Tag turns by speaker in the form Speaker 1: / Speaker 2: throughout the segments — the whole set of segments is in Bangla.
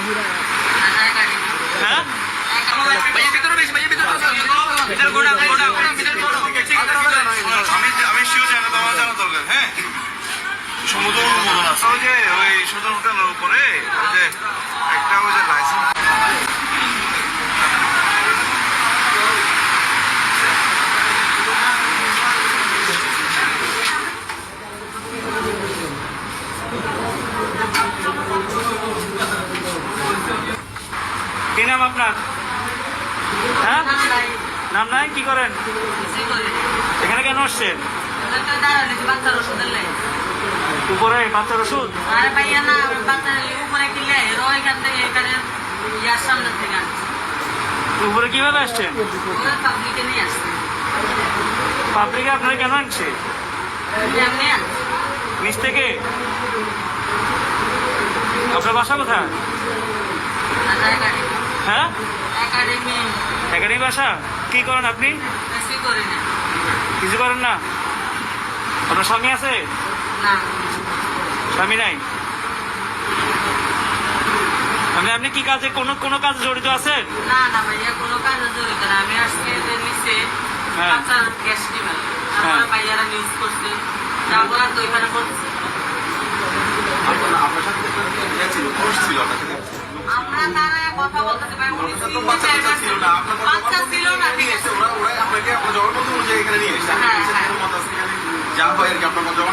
Speaker 1: হ্যাঁ
Speaker 2: আমি শিও জানা তোমার জানা দরকার। হ্যাঁ, সমুদ্র অনুমোদন আছে ওই যে ওই সুন্দর হোটেলের উপরে ওই যে একটা ওই যে লাইসেন্স।
Speaker 1: কি নাম আপনার? হ্যাঁ, নাম নাই? কি করেন এখানে? কেন আসছেন? উপরে বাচ্চার ওষুধ? উপরে কিভাবে আসছেন? পাবলিকে আপনারা কেন আনছে? নিচ থেকে? আপনার বাসা কোথায়? হ্যাঁ, একাডেমি বাসা। কি করেন আপনি? কিছু করেন না? আপনার স্বামী আছে? স্বামী নাই? মানে আপনি কি কাজে কোনো কাজে জড়িত আছেন?
Speaker 3: না না ভাইয়া, কোনো কাজে জড়িত না। আমি আজকে নিচে বাচ্চার গ্যাস নিবেন, আমার ভাইয়ারা নিউজ করছে, যাবো আর তো এখানে করছে। আমরা তারা কথা বলতে পারি, বাচ্চা ছিল না, ঠিক আছে।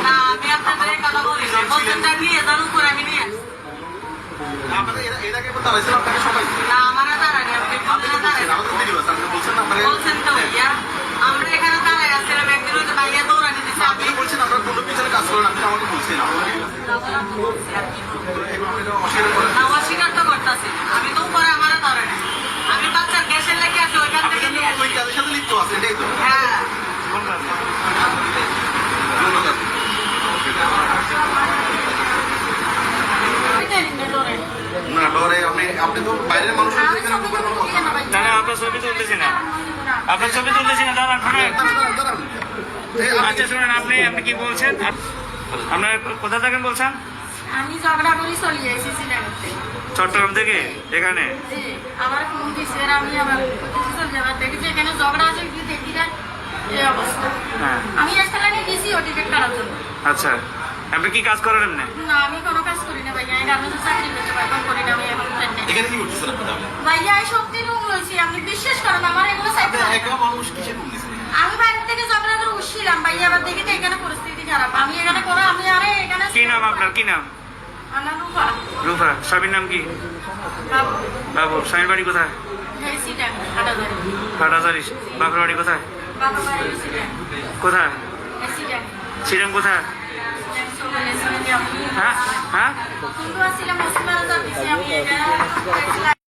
Speaker 3: না, আমি আপনাদের কথা বলি বলতে নিয়ে জানুন করে আমি নিয়ে আসছি। না, আমার দাঁড়ানি, আপনি বলছেন তো ভাইয়া, আমরা এখানে দাঁড়াই আসছিলাম, একদিন হয়তো ভাইয়া দৌড়ানি দিচ্ছে। আপনি বলছেন আপনার কোনো পিছনে কাজ করেন, আপনি আমাকে বলছেন অস্বীকার তো করতেছি। আমি তো পরে আমারও ধরেনি, আমি বাচ্চার গ্যাসের লেগে আসি, ওইখান থেকে নিয়ে আসি। হ্যাঁ,
Speaker 2: আপনি তো বাইরের মানুষ।
Speaker 1: না না, আপনার ছবি তুলতেছি না, আপনার ছবি তুলতেছি না। দাঁড়ান, আচ্ছা শুনেন, আপনি কি বলছেন? আপনার কোথা থাকেন বলছেন?
Speaker 4: আমি ঝগড়া করি চলে যাইছি সিলেটে।
Speaker 1: চট্টগ্রাম থেকে এখানে?
Speaker 4: আমার ফোন দিচ্ছে, আমি আবার চলে যাবার দেখেছি এখানে ঝগড়া আছে, কি দেখি না এই অবস্থা। আমি এসকালানে গেছি ও টিকিট কাটার জন্য।
Speaker 1: আচ্ছা, আপনি কি কাজ করেন এমনি?
Speaker 4: না, আমি কোনো কাজ করি না ভাইয়া, আমি গার্মেন্টসে চাকরি করতে পারি, এখন করি না। আমি এখন
Speaker 2: এখানে কি করতেছেন আপনি তাহলে?
Speaker 4: ভাইয়া এই সত্যি বলছি, আপনি বিশ্বাস করেন আমার এগুলো চাইতে হবে।
Speaker 2: একা মানুষ কিসে বলতেছেন?
Speaker 4: আমি বাইরে থেকে ঝগড়া করে উঠছিলাম ভাইয়া, আবার দেখি তো এখানে পরিস্থিতি খারাপ। আমি এখানে করে আমি আরে এখানে
Speaker 1: কি নাম আপনার? কি নাম?
Speaker 4: আমার রূপা।
Speaker 1: রূপা। স্বামীর নাম কি?
Speaker 4: বাবু।
Speaker 1: বাবু। স্বামীর বাড়ি কোথায়?
Speaker 4: সিটাং হাটাজারি।
Speaker 1: হাটাজারি। বাপের বাড়ি কোথায়?
Speaker 4: বাবা বাড়ি সিটাং।
Speaker 1: কোথায়?
Speaker 4: সিটাং।
Speaker 1: শ্রীরাম কোথায়? হ্যাঁ হ্যাঁ,
Speaker 4: কিন্তু আসছিলাম মুসলিম দিছি আমি এটা